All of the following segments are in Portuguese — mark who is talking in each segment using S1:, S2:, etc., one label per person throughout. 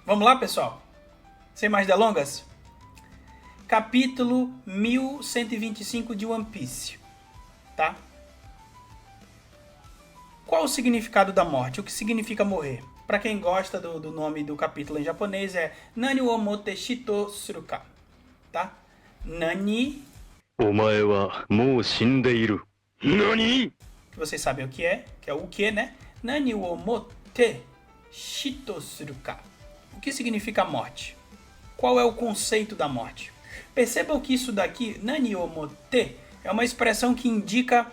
S1: Vamos lá, pessoal? Sem mais delongas? Capítulo 1125 de One Piece, tá? Qual o significado da morte? O que significa morrer? Para quem gosta do nome do capítulo em japonês é Nani wo motte shito suruka, tá? Nani,
S2: お前はもう死んでいる。何
S1: que vocês sabem o que é o que, né? Nani wo motte shito suruka. O que significa morte? Qual é o conceito da morte? Percebam que isso daqui, Nani wo motte, é uma expressão que indica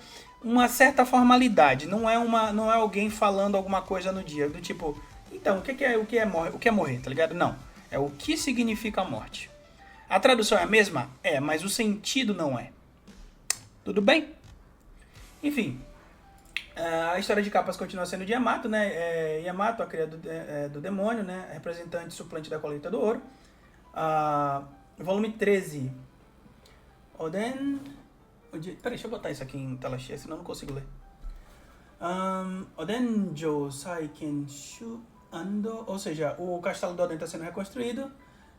S1: uma certa formalidade. Não é alguém falando alguma coisa no dia, do tipo, então, o que é morrer, tá ligado? Não. É o que significa a morte. A tradução é a mesma? É, mas o sentido não é. Tudo bem? Enfim, a história de capas continua sendo de Yamato, né? Yamato, a cria do demônio, né? Representante suplente da colheita do ouro. Volume 13. Oden... Peraí, deixa eu botar isso aqui em tela cheia, senão eu não consigo ler. Odenjo Saiken Shu Ando, ou seja, o castelo do Oden está sendo reconstruído.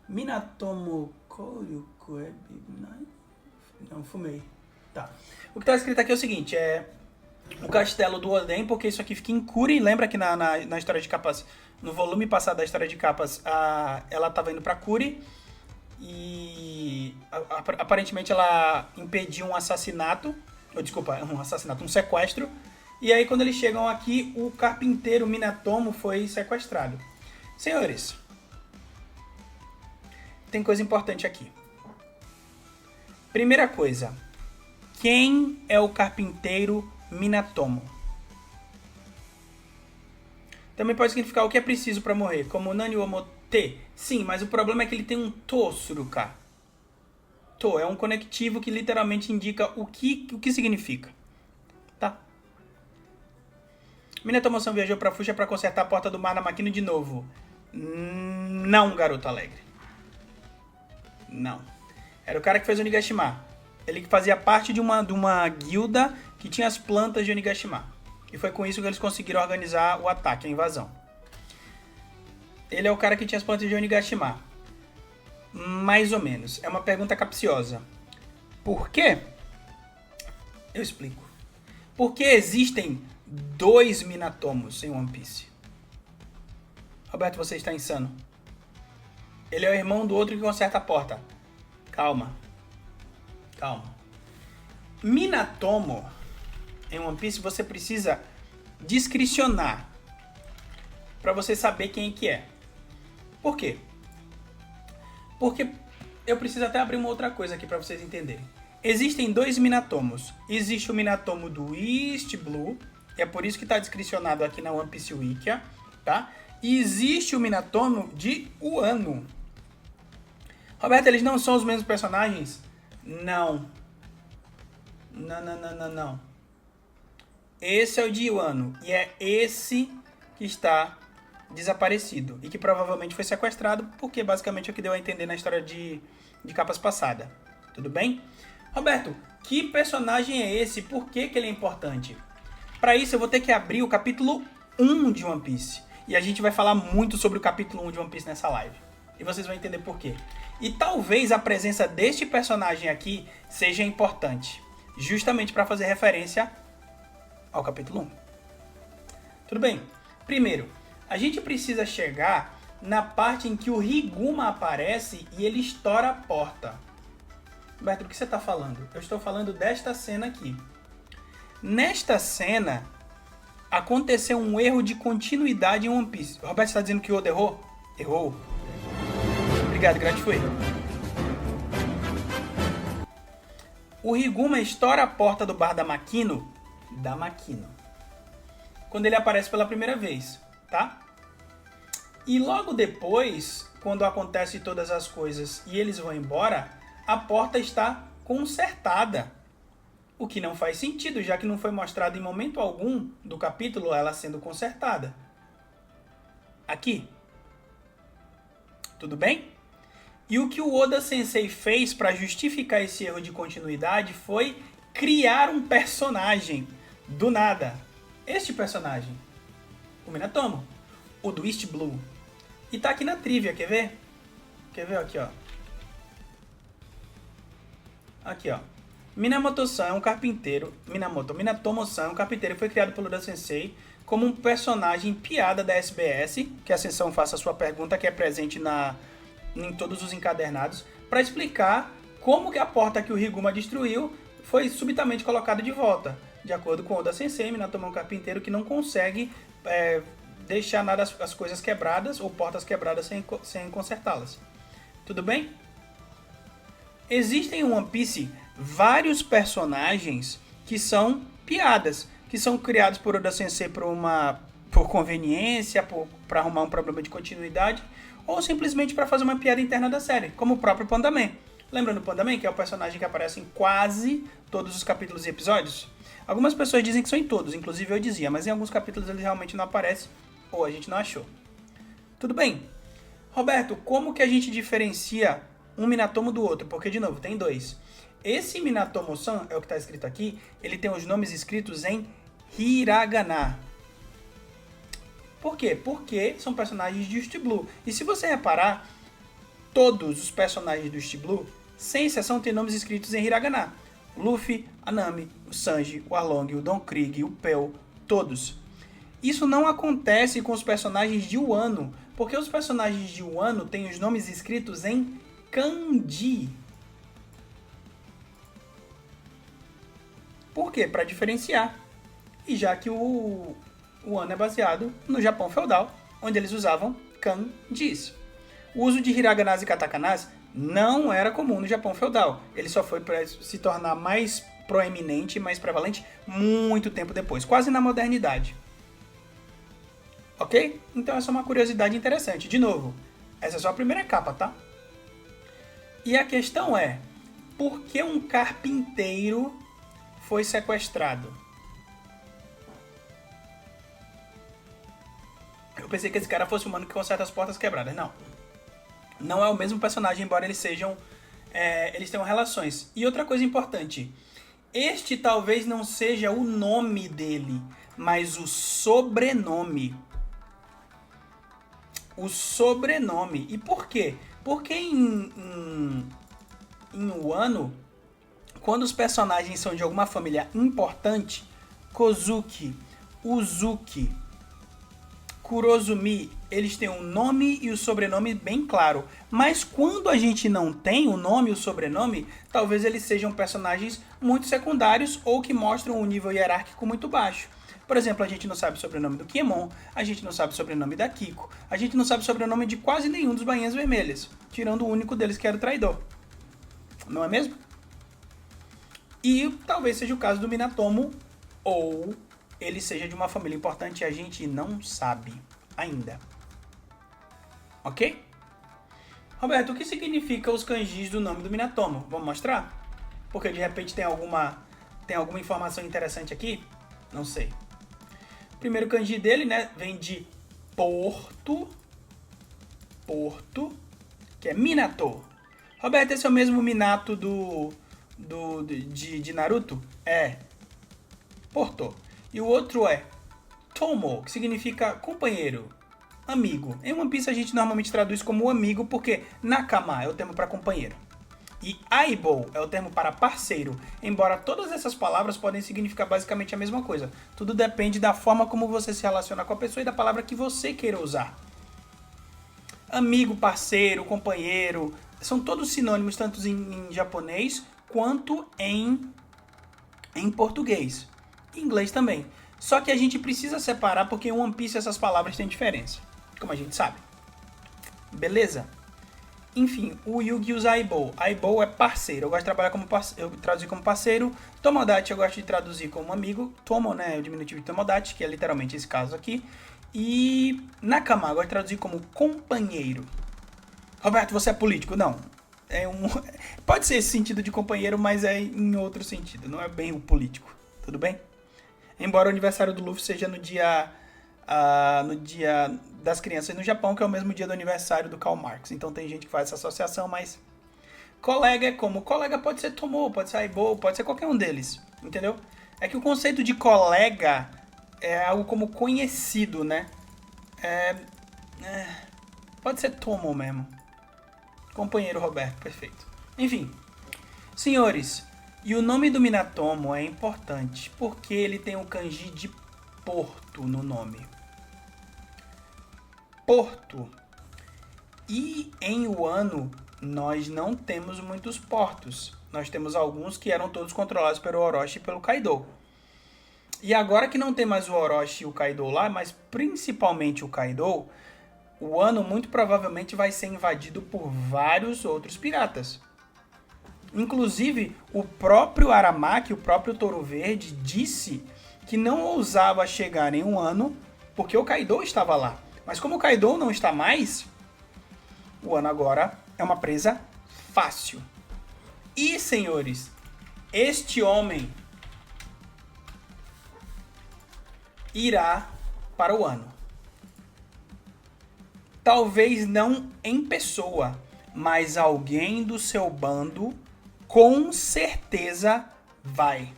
S1: Minatomo Koryuku Não, fumei. Tá. O que está escrito aqui é o seguinte, é o castelo do Oden, porque isso aqui fica em Kuri. Lembra que na história de capas, no volume passado da história de capas, ela estava indo para Kuri e aparentemente ela impediu um assassinato, um sequestro. E aí quando eles chegam aqui, o carpinteiro Minatomo foi sequestrado. Senhores, tem coisa importante aqui. Primeira coisa, quem é o carpinteiro Minatomo? Também pode significar o que é preciso para morrer, como Nani wo motte. Sim, mas o problema é que ele tem um to suruka. To é um conectivo que literalmente indica o que significa. Tá? Minatomo-san viajou para Fuxa para consertar a porta do mar na máquina de novo. Não, garoto alegre. Não. Era o cara que fez o Onigashima. Ele que fazia parte de uma guilda que tinha as plantas de Onigashima. E foi com isso que eles conseguiram organizar o ataque, a invasão. Ele é o cara que tinha as plantas de Onigashima. Mais ou menos. É uma pergunta capciosa. Por quê? Eu explico. Por que existem 2 Minatomos em One Piece? Roberto, você está insano. Ele é o irmão do outro que conserta a porta. Calma. Minatomo, em One Piece, você precisa discricionar para você saber quem que é. Por quê? Porque eu preciso até abrir uma outra coisa aqui para vocês entenderem. Existem 2 Minatomos. Existe o Minatomo do East Blue, e é por isso que está descricionado aqui na One Piece Wikia, tá? E existe o Minatomo de Wano. Roberto, eles não são os mesmos personagens? Não. Não. Esse é o de Wano, e é esse que está desaparecido e que provavelmente foi sequestrado, porque basicamente é o que deu a entender na história de capas passada. Tudo bem? Roberto, que personagem é esse? Por que ele é importante? Para isso eu vou ter que abrir o capítulo 1 de One Piece. E a gente vai falar muito sobre o capítulo 1 de One Piece nessa live. E vocês vão entender por quê. E talvez a presença deste personagem aqui seja importante, justamente para fazer referência ao capítulo 1. Tudo bem? Primeiro, a gente precisa chegar na parte em que o Higuma aparece e ele estoura a porta. Roberto, do que você está falando? Eu estou falando desta cena aqui. Nesta cena, aconteceu um erro de continuidade em One Piece. O Roberto está dizendo que o Oda errou? Errou. Obrigado, gratifico. O Higuma estoura a porta do bar da Makino. Quando ele aparece pela primeira vez, tá? E logo depois, quando acontece todas as coisas e eles vão embora, a porta está consertada. O que não faz sentido, já que não foi mostrado em momento algum do capítulo ela sendo consertada. Aqui. Tudo bem? E o que o Oda Sensei fez para justificar esse erro de continuidade foi criar um personagem do nada. Este personagem, o Minatomo, o do East Blue. E tá aqui na trivia, quer ver? Quer ver aqui, ó. Aqui, ó. Minamoto-san é um carpinteiro. Minatomo-san é um carpinteiro que foi criado pelo Oda Sensei como um personagem piada da SBS, que a Ascensão faça a sua pergunta, que é presente em todos os encadernados, para explicar como que a porta que o Higuma destruiu foi subitamente colocada de volta. De acordo com Oda Sensei, Minatomo é um carpinteiro que não consegue deixar nada as coisas quebradas ou portas quebradas sem consertá-las. Tudo bem? Existem em One Piece vários personagens que são piadas, que são criados por Oda Sensei por conveniência, para arrumar um problema de continuidade, ou simplesmente para fazer uma piada interna da série, como o próprio Panda Man. Lembra do Panda Man, que é o personagem que aparece em quase todos os capítulos e episódios? Algumas pessoas dizem que são em todos, inclusive eu dizia, mas em alguns capítulos ele realmente não aparece, ou a gente não achou. Tudo bem. Roberto, como que a gente diferencia um Minatomo do outro? Porque, de novo, tem dois. Esse Minatomo-san, é o que está escrito aqui, ele tem os nomes escritos em Hiragana. Por quê? Porque são personagens de East Blue. E se você reparar, todos os personagens do East Blue, sem exceção, têm nomes escritos em Hiragana. O Luffy, a Nami, o Sanji, o Arlong, o Don Krieg, o Pel, todos. Isso não acontece com os personagens de Wano, porque os personagens de Wano têm os nomes escritos em Kanji. Por quê? Para diferenciar. E já que o Wano é baseado no Japão feudal, onde eles usavam kanjis. O uso de hiraganas e katakanas não era comum no Japão feudal. Ele só foi para se tornar mais proeminente e mais prevalente muito tempo depois, quase na modernidade. Ok? Então essa é uma curiosidade interessante. De novo, essa é só a primeira capa, tá? E a questão é, por que um carpinteiro foi sequestrado? Eu pensei que esse cara fosse o humano que conserta as portas quebradas. Não. Não é o mesmo personagem, embora eles sejam... eles tenham relações. E outra coisa importante. Este talvez não seja o nome dele, mas o sobrenome. O sobrenome. E por quê? Porque em Wano, quando os personagens são de alguma família importante, Kozuki, Uzuki, Kurozumi, eles têm o nome e o sobrenome bem claro. Mas quando a gente não tem o nome e o sobrenome, talvez eles sejam personagens muito secundários ou que mostram um nível hierárquico muito baixo. Por exemplo, a gente não sabe o sobrenome do Kiemon, a gente não sabe o sobrenome da Kiko, a gente não sabe o sobrenome de quase nenhum dos Bainhas Vermelhas, tirando o único deles que era o traidor. Não é mesmo? E talvez seja o caso do Minatomo, ou ele seja de uma família importante e a gente não sabe ainda. Ok? Roberto, o que significa os kanjis do nome do Minatomo? Vamos mostrar? Porque de repente tem alguma informação interessante aqui? Não sei. O primeiro kanji dele, né, vem de Porto, que é Minato. Roberto, esse é o mesmo Minato de Naruto? É. Porto. E o outro é Tomo, que significa companheiro, amigo. Em One Piece a gente normalmente traduz como amigo porque Nakama é o termo para companheiro. E Aibo é o termo para parceiro, embora todas essas palavras podem significar basicamente a mesma coisa. Tudo depende da forma como você se relaciona com a pessoa e da palavra que você queira usar. Amigo, parceiro, companheiro, são todos sinônimos tanto em japonês quanto em português. Em inglês também. Só que a gente precisa separar porque em One Piece essas palavras têm diferença, como a gente sabe. Beleza? Enfim, o Yugi usa Aibo. Aibo é parceiro. Eu gosto de trabalhar como parceiro, eu traduzir como parceiro. Tomodachi eu gosto de traduzir como amigo. Tomo, né, é o diminutivo de Tomodachi, que é literalmente esse caso aqui. E Nakama eu gosto de traduzir como companheiro. Roberto, você é político? Não. Pode ser esse sentido de companheiro, mas é em outro sentido. Não é bem o político. Tudo bem? Embora o aniversário do Luffy seja no dia das crianças no Japão, que é o mesmo dia do aniversário do Karl Marx. Então tem gente que faz essa associação, mas colega é como? Colega pode ser Tomo, pode ser Aibo, pode ser qualquer um deles, entendeu? É que o conceito de colega é algo como conhecido, né? Pode ser Tomo mesmo. Companheiro Roberto, perfeito. Enfim, senhores, e o nome do Minatomo é importante porque ele tem o kanji de porto no nome. Porto. E em Wano, nós não temos muitos portos. Nós temos alguns que eram todos controlados pelo Orochi e pelo Kaido. E agora que não tem mais o Orochi e o Kaido lá, mas principalmente o Kaido, o Wano muito provavelmente vai ser invadido por vários outros piratas. Inclusive, o próprio Aramaki, o próprio Touro Verde, disse que não ousava chegar em Wano porque o Kaido estava lá. Mas como o Kaido não está mais, o Wano agora é uma presa fácil. E, senhores, este homem irá para o Wano. Talvez não em pessoa, mas alguém do seu bando com certeza vai.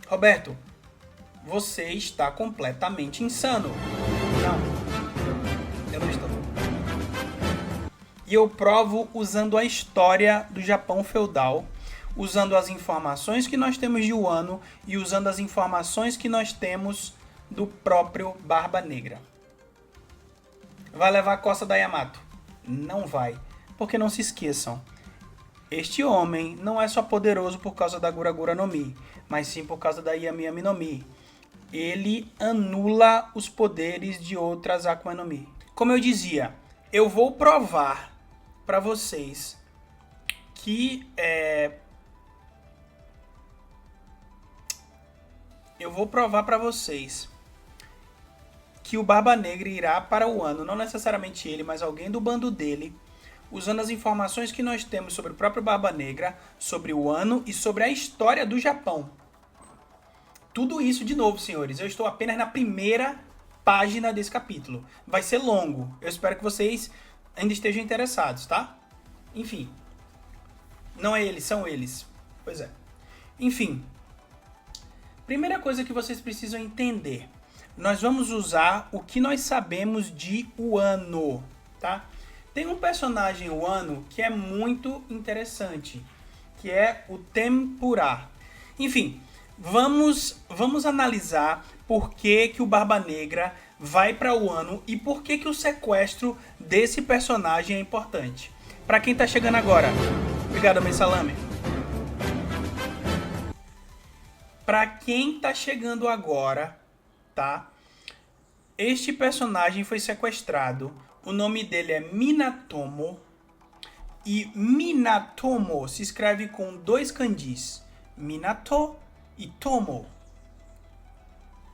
S1: Roberto, você está completamente insano. Não, eu não estou. E eu provo usando a história do Japão feudal, usando as informações que nós temos de Wano e usando as informações que nós temos do próprio Barba Negra. Vai levar a costa da Yamato? Não vai, porque não se esqueçam. Este homem não é só poderoso por causa da Gura Gura no Mi, mas sim por causa da Yami Yami no Mi. Ele anula os poderes de outras Akuma no Mi. Como eu dizia, eu vou provar para vocês que que o Barba Negra irá para o Wano, não necessariamente ele, mas alguém do bando dele, usando as informações que nós temos sobre o próprio Barba Negra, sobre o Wano e sobre a história do Japão. Tudo isso, de novo, senhores, eu estou apenas na primeira página desse capítulo. Vai ser longo, eu espero que vocês ainda estejam interessados, tá? Enfim, não é eles, são eles. Pois é. Enfim, primeira coisa que vocês precisam entender. Nós vamos usar o que nós sabemos de Wano, tá? Tem um personagem Wano que é muito interessante, que é o Tempura. Enfim, vamos analisar por que que o Barba Negra vai para Wano e por que que o sequestro desse personagem é importante. Para quem tá chegando agora, obrigado, Mãe Salame. Para quem tá chegando agora, tá? Este personagem foi sequestrado. O nome dele é Minatomo. E Minatomo se escreve com 2 kanjis. Minato e Tomo.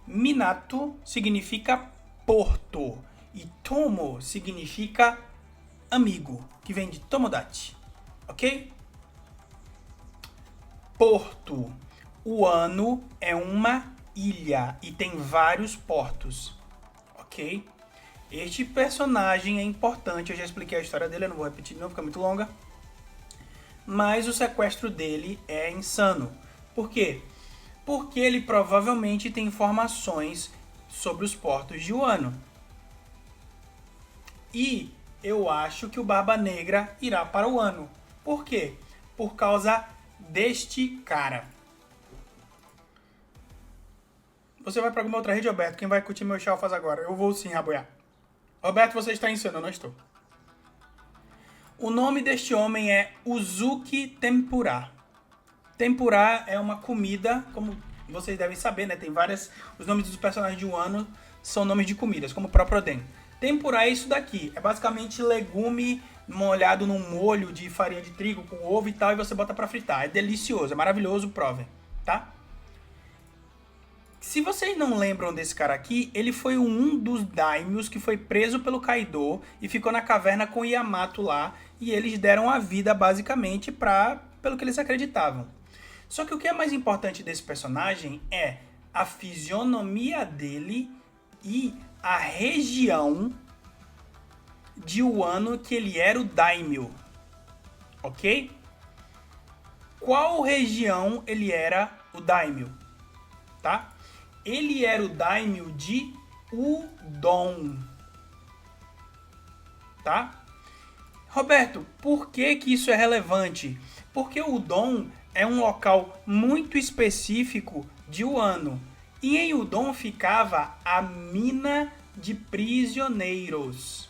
S1: Minato significa porto. E Tomo significa amigo, que vem de Tomodachi. Ok? Porto. Wano é uma ilha e tem vários portos. Ok? Este personagem é importante, eu já expliquei a história dele, eu não vou repetir de novo, fica muito longa. Mas o sequestro dele é insano. Por quê? Porque ele provavelmente tem informações sobre os portos de Wano. E eu acho que o Barba Negra irá para o Wano. Por quê? Por causa deste cara. Você vai para alguma outra rede, Roberto? Quem vai curtir meu chalfas agora? Eu vou sim, Raboiá. Roberto, você está insano, eu não estou. O nome deste homem é Uzuki Tempura. Tempura é uma comida, como vocês devem saber, né? Tem várias... Os nomes dos personagens de Wano são nomes de comidas, como o próprio Oden. Tempura é isso daqui. É basicamente legume molhado num molho de farinha de trigo com ovo e tal, e você bota pra fritar. É delicioso, é maravilhoso, provem, tá? Se vocês não lembram desse cara aqui, ele foi um dos daimyos que foi preso pelo Kaido e ficou na caverna com o Yamato lá, e eles deram a vida basicamente pelo que eles acreditavam. Só que o que é mais importante desse personagem é a fisionomia dele e a região de Wano que ele era o daimyo. Ok? Qual região ele era o daimyo? Tá? Ele era o daimyo de Udon. tá? Roberto, por que que isso é relevante? Porque o Udon é um local muito específico de Wano. E em Udon ficava a mina de prisioneiros,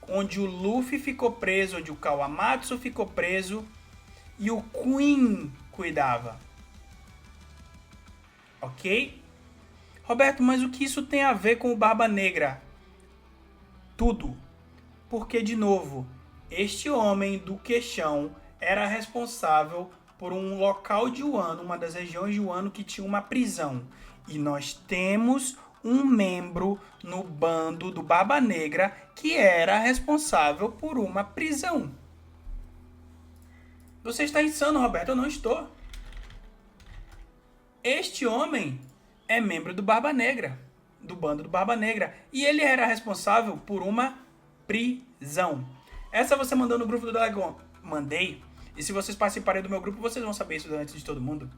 S1: onde o Luffy ficou preso, onde o Kawamatsu ficou preso e o Queen cuidava. Ok? Roberto, mas o que isso tem a ver com o Barba Negra? Tudo. Porque, de novo, este homem do queixão era responsável por um local de Wano, uma das regiões de Wano que tinha uma prisão. E nós temos um membro no bando do Barba Negra que era responsável por uma prisão. Você está insano, Roberto? Eu não estou. Este homem é membro do Barba Negra, do bando do Barba Negra. E ele era responsável por uma prisão. Essa você mandou no grupo do Dragon. Mandei. E se vocês participarem do meu grupo, vocês vão saber isso antes de todo mundo.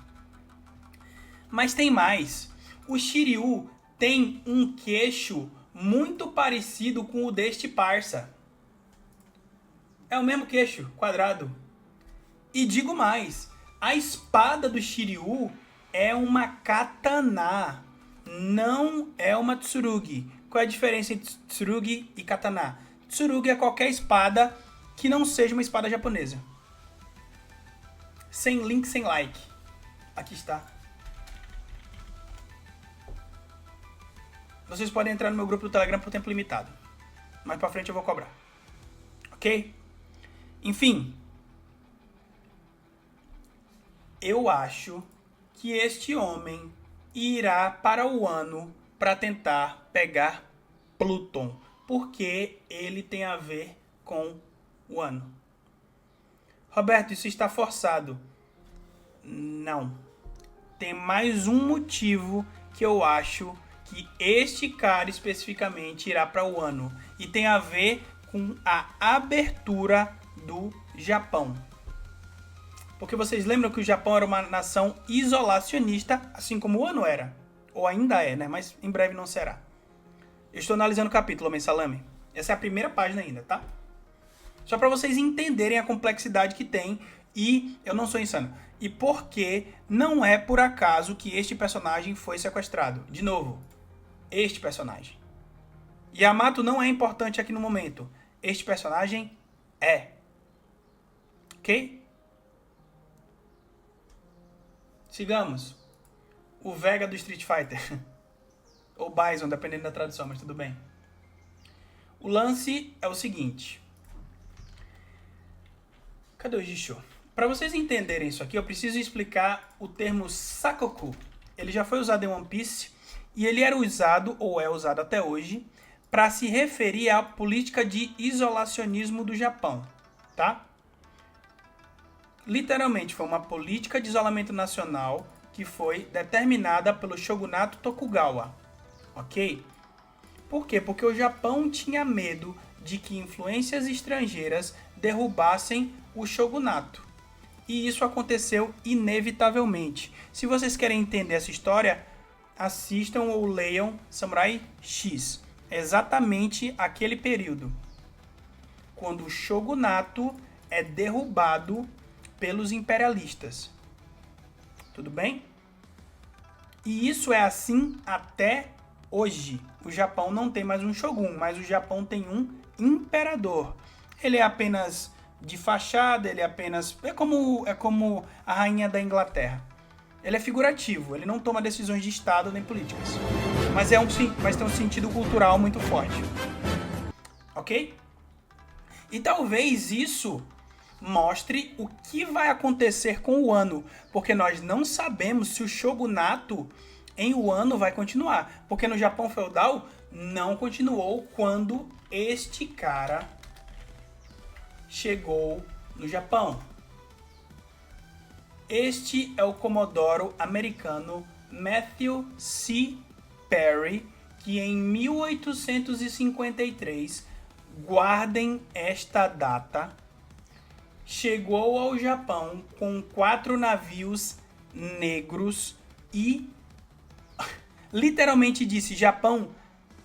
S1: Mas tem mais. O Shiryu tem um queixo muito parecido com o deste parça. É o mesmo queixo, quadrado. E digo mais. A espada do Shiryu é uma katana. Não é uma tsurugi. Qual é a diferença entre tsurugi e katana? Tsurugi é qualquer espada que não seja uma espada japonesa. Sem link, sem like. Aqui está. Vocês podem entrar no meu grupo do Telegram por tempo limitado. Mais pra frente eu vou cobrar. Ok? Enfim. Eu acho que este homem irá para o Wano para tentar pegar Pluton. Porque ele tem a ver com o Wano. Roberto, isso está forçado. Não. Tem mais um motivo que eu acho que este cara especificamente irá para o Wano. E tem a ver com a abertura do Japão. Porque vocês lembram que o Japão era uma nação isolacionista, assim como o Wano era. Ou ainda é, né? Mas em breve não será. Eu estou analisando o capítulo, Homem Salame. Essa é a primeira página ainda, tá? Só para vocês entenderem a complexidade que tem. E eu não sou insano. E por que não é por acaso que este personagem foi sequestrado. De novo, este personagem. Yamato não é importante aqui no momento. Este personagem é. Ok? Sigamos. O Vega do Street Fighter. Ou Bison, dependendo da tradução, mas tudo bem. O lance é o seguinte. Cadê o Jisho? Para vocês entenderem isso aqui, eu preciso explicar o termo Sakoku. Ele já foi usado em One Piece e ele era usado, ou é usado até hoje, para se referir à política de isolacionismo do Japão, tá? Literalmente, foi uma política de isolamento nacional que foi determinada pelo shogunato Tokugawa, ok? Por quê? Porque o Japão tinha medo de que influências estrangeiras derrubassem o shogunato. E isso aconteceu inevitavelmente. Se vocês querem entender essa história, assistam ou leiam Samurai X. É exatamente aquele período. Quando o shogunato é derrubado pelos imperialistas. Tudo bem? E isso é assim até hoje. O Japão não tem mais um shogun, mas o Japão tem um imperador. Ele é apenas de fachada, ele é apenas... É como a rainha da Inglaterra. Ele é figurativo, ele não toma decisões de Estado nem políticas. Mas tem um sentido cultural muito forte. Ok? E talvez isso mostre o que vai acontecer com o Wano. Porque nós não sabemos se o shogunato em Wano vai continuar. Porque no Japão feudal não continuou quando este cara chegou no Japão. Este é o comodoro americano Matthew C. Perry, que em 1853, guardem esta data, chegou ao Japão com 4 navios negros e literalmente disse: Japão,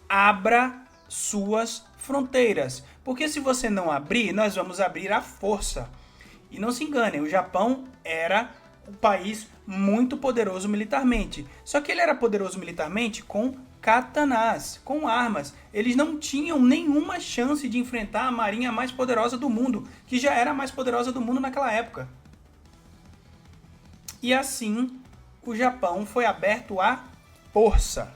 S1: abra suas fronteiras. Porque se você não abrir, nós vamos abrir à força. E não se enganem, o Japão era um país muito poderoso militarmente. Só que ele era poderoso militarmente com katanás, com armas. Eles não tinham nenhuma chance de enfrentar a marinha mais poderosa do mundo, que já era a mais poderosa do mundo naquela época. E assim, o Japão foi aberto à força.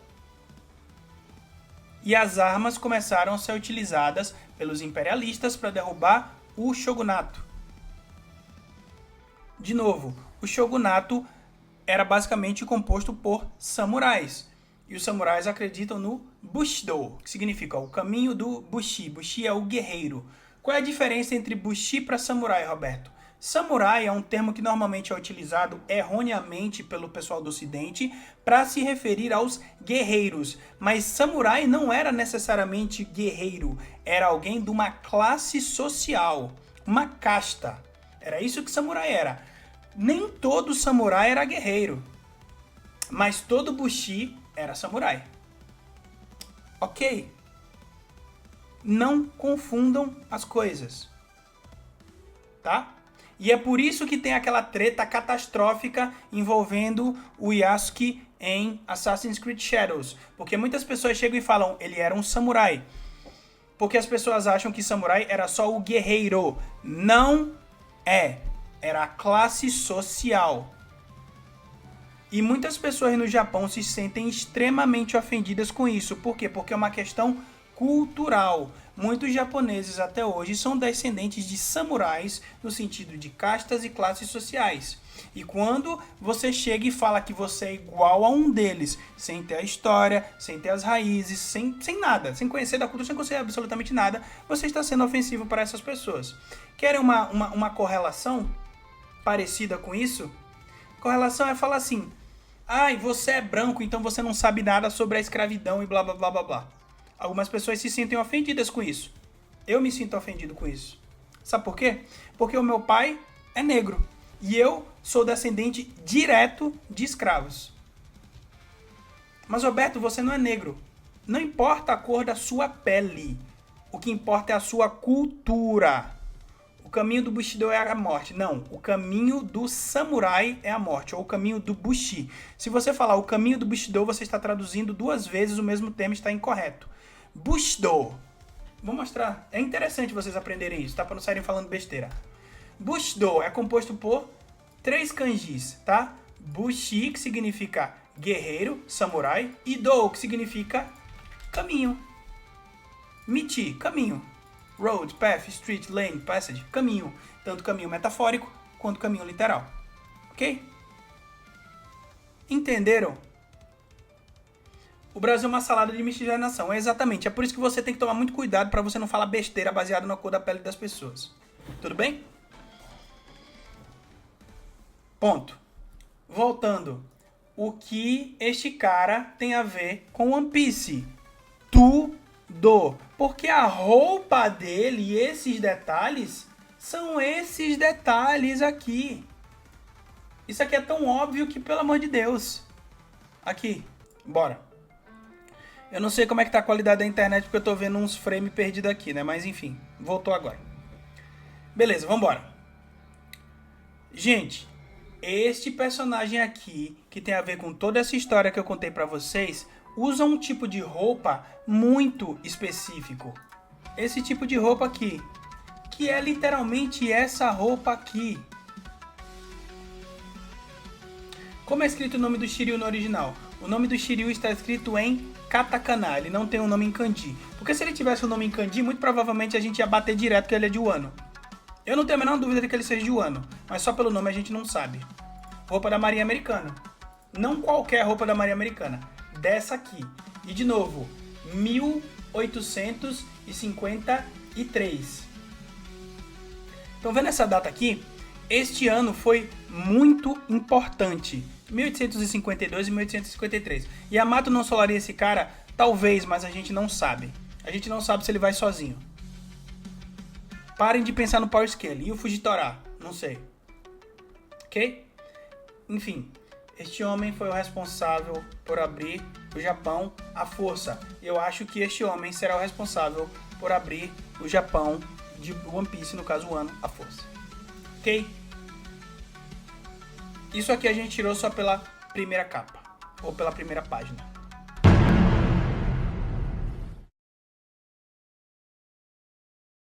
S1: E as armas começaram a ser utilizadas pelos imperialistas para derrubar o shogunato. De novo, o shogunato era basicamente composto por samurais. E os samurais acreditam no Bushido, que significa o caminho do Bushi. Bushi é o guerreiro. Qual é a diferença entre Bushi para samurai, Roberto? Samurai é um termo que normalmente é utilizado erroneamente pelo pessoal do Ocidente para se referir aos guerreiros. Mas samurai não era necessariamente guerreiro, era alguém de uma classe social, uma casta. Era isso que samurai era. Nem todo samurai era guerreiro, mas todo Bushi era samurai. Ok? Não confundam as coisas, tá? E é por isso que tem aquela treta catastrófica envolvendo o Yasuke em Assassin's Creed Shadows. Porque muitas pessoas chegam e falam, ele era um samurai. Porque as pessoas acham que samurai era só o guerreiro. Não é. Era a classe social. E muitas pessoas no Japão se sentem extremamente ofendidas com isso. Por quê? Porque é uma questão cultural. Muitos japoneses até hoje são descendentes de samurais no sentido de castas e classes sociais. E quando você chega e fala que você é igual a um deles, sem ter a história, sem ter as raízes, sem nada, sem conhecer da cultura, sem conhecer absolutamente nada, você está sendo ofensivo para essas pessoas. Querem uma correlação parecida com isso? Correlação é falar assim, ai, você é branco, então você não sabe nada sobre a escravidão e blá blá blá blá blá. Algumas pessoas se sentem ofendidas com isso. Eu me sinto ofendido com isso. Sabe por quê? Porque o meu pai é negro. E eu sou descendente direto de escravos. Mas, Roberto, você não é negro. Não importa a cor da sua pele. O que importa é a sua cultura. O caminho do Bushido é a morte. Não, o caminho do samurai é a morte. Ou o caminho do Bushi. Se você falar o caminho do Bushido, você está traduzindo duas vezes o mesmo termo e está incorreto. Bushido. Vou mostrar. É interessante vocês aprenderem isso, tá? Para não saírem falando besteira. Bushido é composto por 3 kanjis, tá? Bushi, que significa guerreiro, samurai. E Do, que significa caminho. Michi, caminho. Road, path, street, lane, passage, caminho. Tanto caminho metafórico quanto caminho literal. Ok? Entenderam? O Brasil é uma salada de miscigenação. É exatamente. É por isso que você tem que tomar muito cuidado para você não falar besteira baseado na cor da pele das pessoas. Tudo bem? Ponto. Voltando. O que este cara tem a ver com One Piece? Tudo. Porque a roupa dele e esses detalhes são esses detalhes aqui. Isso aqui é tão óbvio que, pelo amor de Deus. Aqui. Bora. Eu não sei como é que tá a qualidade da internet, porque eu tô vendo uns frames perdidos aqui, né? Mas enfim, voltou agora. Beleza, vambora. Gente, este personagem aqui, que tem a ver com toda essa história que eu contei pra vocês, usa um tipo de roupa muito específico. Esse tipo de roupa aqui, que é literalmente essa roupa aqui. Como é escrito o nome do Shiryu no original? O nome do Shiryu está escrito em katakana, ele não tem um nome em kanji. Porque se ele tivesse um nome em kanji, muito provavelmente a gente ia bater direto que ele é de Wano. Eu não tenho a menor dúvida de que ele seja de Wano, mas só pelo nome a gente não sabe. Roupa da Marinha Americana. Não qualquer roupa da Marinha Americana. Dessa aqui. E de novo, 1853. Então vendo essa data aqui, este ano foi muito importante. 1852 e 1853. Yamato não solaria esse cara? Talvez, mas a gente não sabe. A gente não sabe se ele vai sozinho. Parem de pensar no Power Scale. E o Fujitora? Não sei. Ok? Enfim, este homem foi o responsável por abrir o Japão à força. Eu acho que este homem será o responsável por abrir o Japão de One Piece, no caso o Wano, à força. Ok? Isso aqui a gente tirou só pela primeira capa, ou pela primeira página.